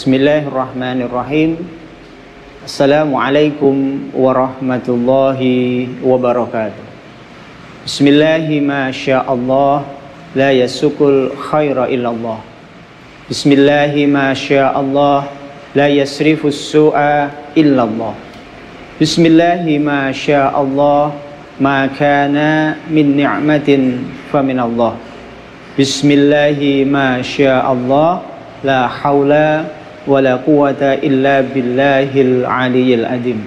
Bismillahirrahmanirrahim. Assalamualaikum warahmatullahi wabarakatuh. Bismillahi ma sya'allah la yasukul khaira illallah. Bismillahi ma sya'allah la yasrifus su'a illallah. Bismillahi ma sya'allah ma kana min ni'matin faminallah. Bismillahi ma sya'allah la haula wa la quwata illa billahil aliyyil azim.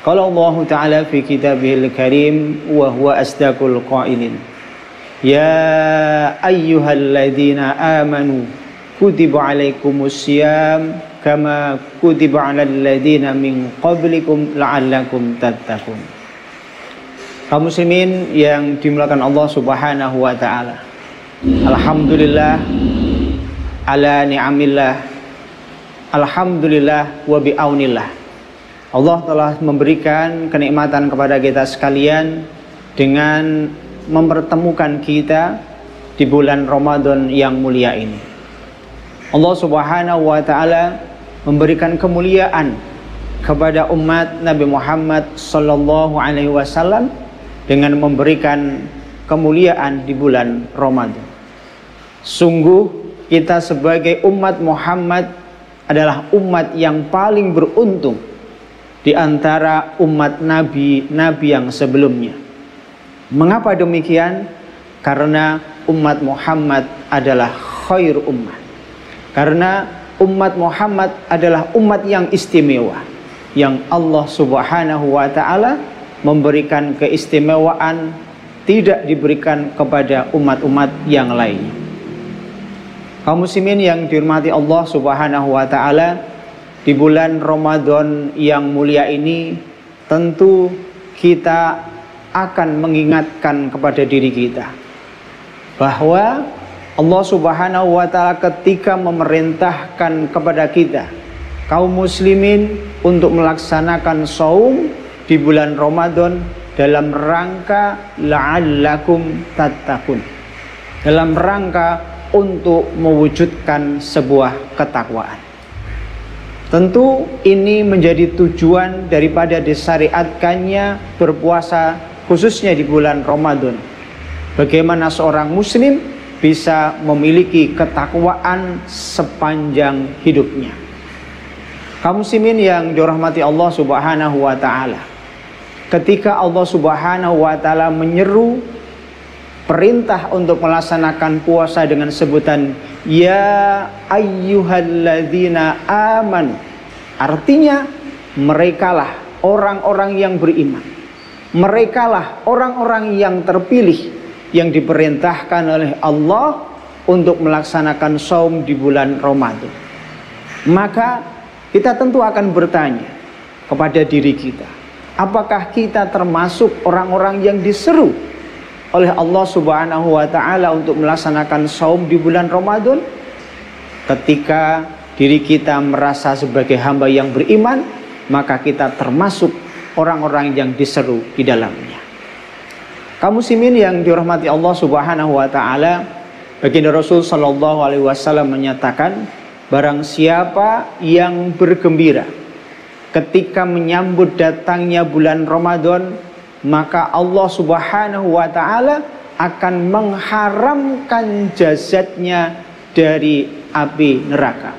Qala Allah Ta'ala fi kitabihil karim wa huwa asdaqul qailin. Ya ayyuhalladzina amanu kutiba alaikumus syiyam kama kutiba alal ladzina min qablikum la'allakum tattaqun. Kaum muslimin yang dimuliakan Allah Subhanahu wa taala. Alhamdulillah ala ni'amillah, alhamdulillah wa bi'aunillah. Allah telah memberikan kenikmatan kepada kita sekalian dengan mempertemukan kita di bulan Ramadan yang mulia ini. Allah Subhanahu wa taala memberikan kemuliaan kepada umat Nabi Muhammad sallallahu alaihi wasallam dengan memberikan kemuliaan di bulan Ramadan. Sungguh kita sebagai umat Muhammad adalah umat yang paling beruntung di antara umat nabi-nabi yang sebelumnya. Mengapa demikian? Karena umat Muhammad adalah khair ummah. Karena umat Muhammad adalah umat yang istimewa, yang Allah Subhanahu wa taala memberikan keistimewaan tidak diberikan kepada umat-umat yang lainnya. Kaum muslimin yang dihormati Allah Subhanahu wa taala, di bulan Ramadan yang mulia ini tentu kita akan mengingatkan kepada diri kita bahwa Allah Subhanahu wa taala ketika memerintahkan kepada kita kaum muslimin untuk melaksanakan shaum di bulan Ramadan dalam rangka la'allakum tattaqun, dalam rangka untuk mewujudkan sebuah ketakwaan. Tentu ini menjadi tujuan daripada disyariatkannya berpuasa khususnya di bulan Ramadan. Bagaimana seorang muslim bisa memiliki ketakwaan sepanjang hidupnya. Kaum muslimin yang dirahmati Allah Subhanahu wa taala, ketika Allah Subhanahu wa taala menyeru perintah untuk melaksanakan puasa dengan sebutan ya ayyuhalladzina aman, artinya merekalah orang-orang yang beriman, merekalah orang-orang yang terpilih yang diperintahkan oleh Allah untuk melaksanakan shaum di bulan Ramadan. Maka kita tentu akan bertanya kepada diri kita, apakah kita termasuk orang-orang yang diseru oleh Allah Subhanahu wa taala untuk melaksanakan shaum di bulan Ramadan? Ketika diri kita merasa sebagai hamba yang beriman, maka kita termasuk orang-orang yang diseru di dalamnya. Kaum muslimin yang dirahmati Allah Subhanahu wa taala, baginda Rasul sallallahu alaihi wasallam menyatakan, barang siapa yang bergembira ketika menyambut datangnya bulan Ramadan, maka Allah Subhanahu wa taala akan mengharamkan jasadnya dari api neraka.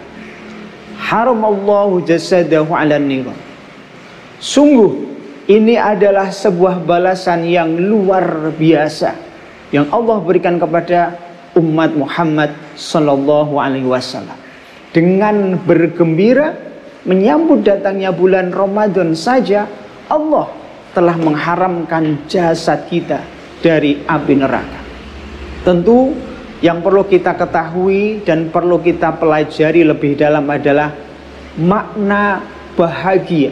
Haramallahu jasadahu 'alan nar. Sungguh ini adalah sebuah balasan yang luar biasa yang Allah berikan kepada umat Muhammad sallallahu alaihi wasallam. Dengan bergembira menyambut datangnya bulan Ramadan saja, Allah telah mengharamkan jasad kita dari api neraka. Tentu yang perlu kita ketahui dan perlu kita pelajari lebih dalam adalah makna bahagia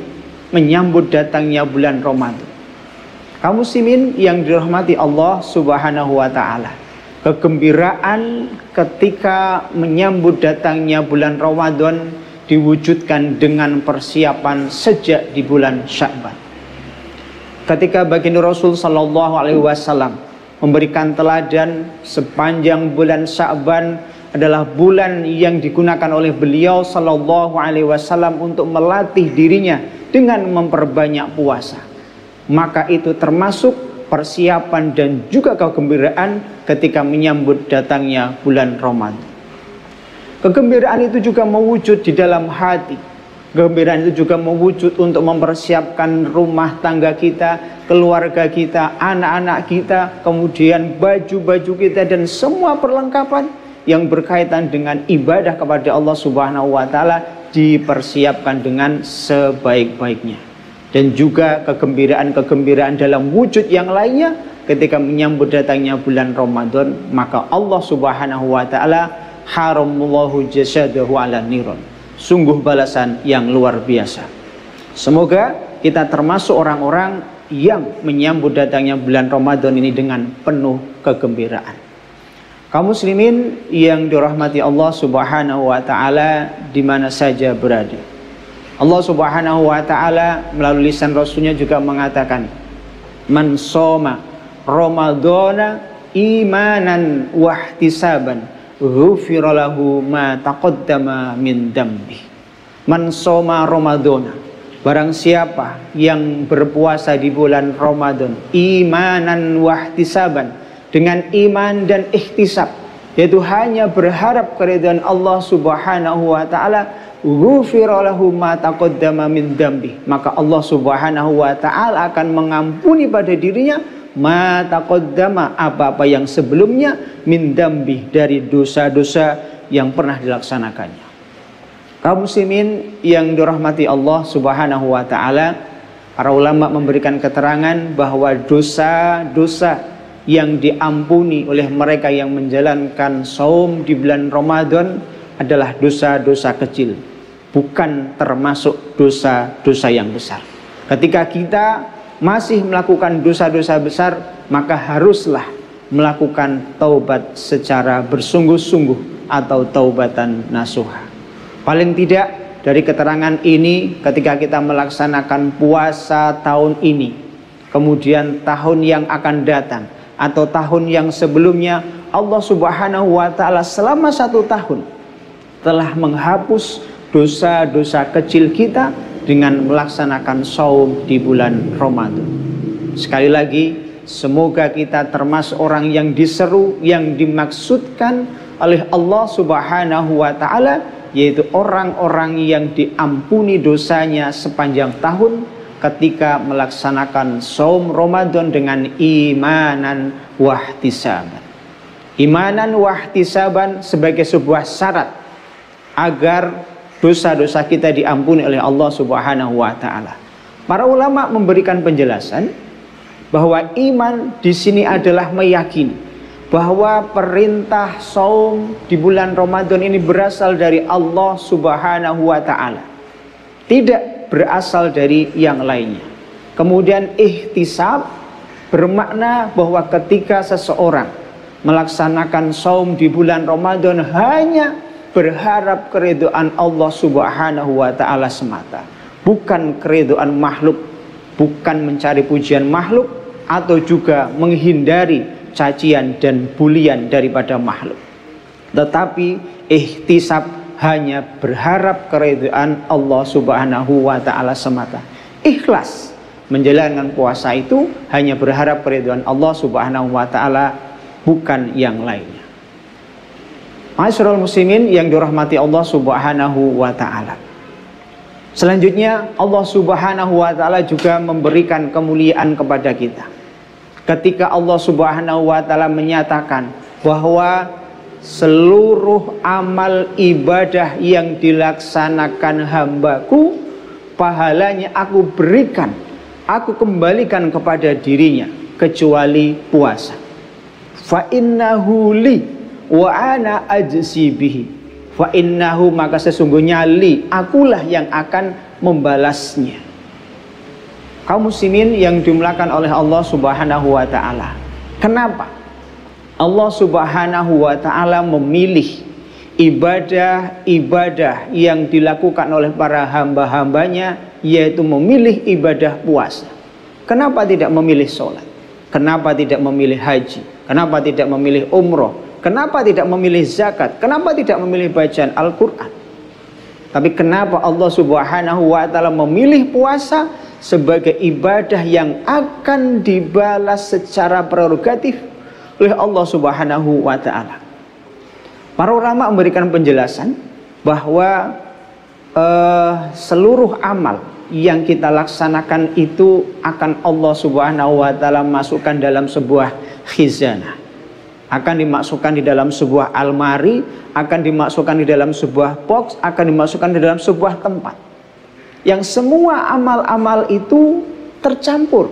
menyambut datangnya bulan Ramadan. Kaum muslimin yang dirahmati Allah Subhanahu wa taala, kegembiraan ketika menyambut datangnya bulan Ramadan diwujudkan dengan persiapan sejak di bulan Sya'ban. Ketika baginda Rasul sallallahu alaihi wasallam memberikan teladan sepanjang bulan Sya'ban adalah bulan yang digunakan oleh beliau sallallahu alaihi wasallam untuk melatih dirinya dengan memperbanyak puasa. Maka itu termasuk persiapan dan juga kegembiraan ketika menyambut datangnya bulan Ramadan. Kegembiraan itu juga mewujud di dalam hati. Kegembiraan itu juga mewujud untuk mempersiapkan rumah tangga kita, keluarga kita, anak-anak kita, kemudian baju-baju kita dan semua perlengkapan yang berkaitan dengan ibadah kepada Allah Subhanahu wa taala dipersiapkan dengan sebaik-baiknya. Dan juga kegembiraan-kegembiraan dalam wujud yang lainnya ketika menyambut datangnya bulan Ramadan, maka Allah Subhanahu wa taala haramullahu jasadahu ala niron. Sungguh balasan yang luar biasa. Semoga kita termasuk orang-orang yang menyambut datangnya bulan Ramadan ini dengan penuh kegembiraan. Kaum muslimin yang dirahmati Allah Subhanahu wa taala di mana saja berada. Allah Subhanahu wa taala melalui lisan Rasulnya juga mengatakan, "Man shoma Ramadhana imanan wa ihtisaban, ghufira lahu ma taqaddama min dambi." Man shoma Ramadhana, barang siapa yang berpuasa di bulan Ramadan imanan wa ihtisaban, dengan iman dan ihtisab, yaitu hanya berharap keridhaan Allah Subhanahu wa taala, ghufira lahu ma taqaddama min dambi, maka Allah Subhanahu wa taala akan mengampuni pada dirinya ma taqaddama, apa-apa yang sebelumnya, min dambi, dari dosa-dosa yang pernah dilaksanakannya. Kaum muslimin yang dirahmati Allah Subhanahu wa taala, para ulama memberikan keterangan bahwa dosa-dosa yang diampuni oleh mereka yang menjalankan saum di bulan Ramadan adalah dosa-dosa kecil, bukan termasuk dosa-dosa yang besar. Ketika kita masih melakukan dosa-dosa besar, maka haruslah melakukan taubat secara bersungguh-sungguh atau taubatan nasuha. Paling tidak dari keterangan ini, ketika kita melaksanakan puasa tahun ini, kemudian tahun yang akan datang atau tahun yang sebelumnya, Allah Subhanahu wa taala selama 1 tahun telah menghapus dosa-dosa kecil kita dengan melaksanakan saum di bulan Ramadan. Sekali lagi, semoga kita termasuk orang yang diseru, yang dimaksudkan oleh Allah Subhanahu wa taala, yaitu orang-orang yang diampuni dosanya sepanjang tahun ketika melaksanakan saum Ramadan dengan imanan wahtisaban. Imanan wahtisaban sebagai sebuah syarat agar dosa-dosa kita diampuni oleh Allah Subhanahu wa taala. Para ulama memberikan penjelasan bahwa iman di sini adalah meyakini bahwa perintah saum di bulan Ramadan ini berasal dari Allah Subhanahu wa taala, tidak berasal dari yang lainnya. Kemudian ihtisab bermakna bahwa ketika seseorang melaksanakan saum di bulan Ramadan hanya berharap keridhaan Allah Subhanahu wa taala semata, bukan keridhaan makhluk, bukan mencari pujian makhluk atau juga menghindari cacian dan bulian daripada makhluk, tetapi ihtisab hanya berharap keridhaan Allah Subhanahu wa taala semata. Ikhlas menjalankan puasa itu hanya berharap keridhaan Allah Subhanahu wa taala, bukan yang lainnya. Ma'asyiral muslimin yang dirahmati Allah Subhanahu wa taala. Selanjutnya Allah Subhanahu wa taala juga memberikan kemuliaan kepada kita. Ketika Allah Subhanahu wa taala menyatakan bahwa seluruh amal ibadah yang dilaksanakan hambaku, pahalanya aku berikan, aku kembalikan kepada dirinya, kecuali puasa. Fa innahu li wa ana ajzi bihi. Fa innahu, maka sesungguhnya li, akulah yang akan membalasnya. Kaum muslimin yang dimuliakan oleh Allah Subhanahu wa taala, kenapa Allah Subhanahu wa taala memilih ibadah-ibadah yang dilakukan oleh para hamba-hambanya, yaitu memilih ibadah puasa? Kenapa tidak memilih sholat? Kenapa tidak memilih haji? Kenapa tidak memilih umroh? Kenapa tidak memilih zakat? Kenapa tidak memilih bacaan Al-Quran? Tapi kenapa Allah Subhanahu wa ta'ala memilih puasa sebagai ibadah yang akan dibalas secara prerogatif oleh Allah Subhanahu wa ta'ala? Para ulama memberikan penjelasan bahwa seluruh amal yang kita laksanakan itu akan Allah Subhanahu wa ta'ala masukkan dalam sebuah khizanah, akan dimasukkan di dalam sebuah almari, akan dimasukkan di dalam sebuah box, akan dimasukkan di dalam sebuah tempat yang semua amal-amal itu tercampur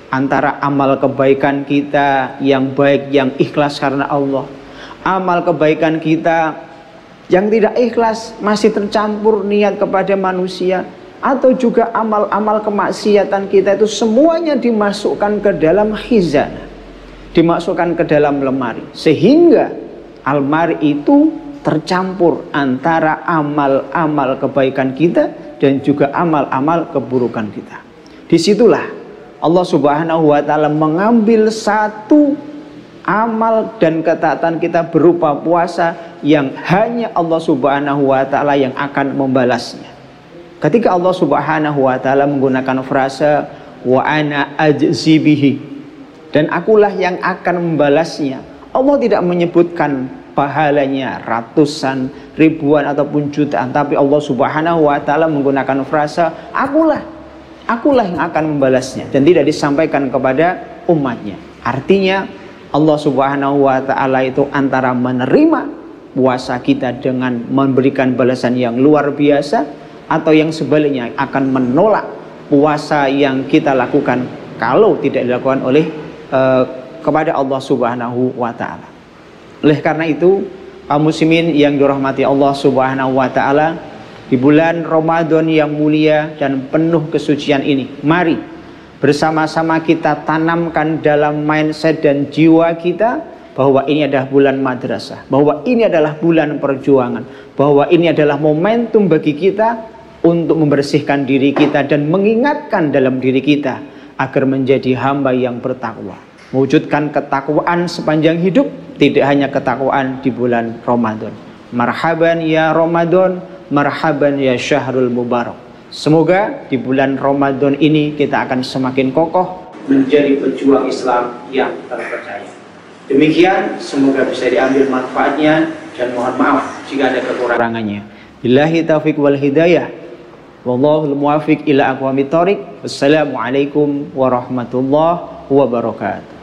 antara amal kebaikan kita yang baik, yang ikhlas karena Allah, amal kebaikan kita yang tidak ikhlas, masih tercampur niat kepada manusia, atau juga amal-amal kemaksiatan kita itu semuanya dimasukkan ke dalam khizanah, dimasukkan ke dalam lemari, sehingga almari itu tercampur antara amal-amal kebaikan kita dan juga amal-amal keburukan kita. Disitulah Allah Subhanahu wa ta'ala mengambil satu amal dan ketaatan kita berupa puasa yang hanya Allah Subhanahu wa ta'ala yang akan membalasnya. Ketika Allah Subhanahu wa ta'ala menggunakan frasa wa ana ajzi bihi, dan akulah yang akan membalasnya, Allah tidak menyebutkan pahalanya ratusan, ribuan ataupun jutaan, tapi Allah Subhanahu wa ta'ala menggunakan frasa akulah yang akan membalasnya, dan tidak disampaikan kepada umatnya. Artinya Allah Subhanahu wa ta'ala itu antara menerima puasa kita dengan memberikan balasan yang luar biasa, atau yang sebaliknya akan menolak puasa yang kita lakukan kalau tidak dilakukan oleh kepada Allah Subhanahu wa ta'ala. Oleh karena itu, kaum muslimin yang dirahmati Allah Subhanahu wa ta'ala, di bulan Ramadan yang mulia dan penuh kesucian ini, mari bersama-sama kita tanamkan dalam mindset dan jiwa kita bahwa ini adalah bulan madrasah, bahwa ini adalah bulan perjuangan, bahwa ini adalah momentum bagi kita untuk membersihkan diri kita dan mengingatkan dalam diri kita agar menjadi hamba yang bertakwa, mewujudkan ketakwaan sepanjang hidup, tidak hanya ketakwaan di bulan Ramadan. Marhaban ya Ramadan, marhaban ya syahrul mubarak. Semoga di bulan Ramadan ini kita akan semakin kokoh menjadi pejuang Islam yang terpercaya. Demikian, semoga bisa diambil manfaatnya, dan mohon maaf jika ada kekurangannya. Billahi taufiq wal hidayah. Wallahul muwaffiq ila aqwamit thoriq. Wassalamualaikum warahmatullahi wabarakatuh.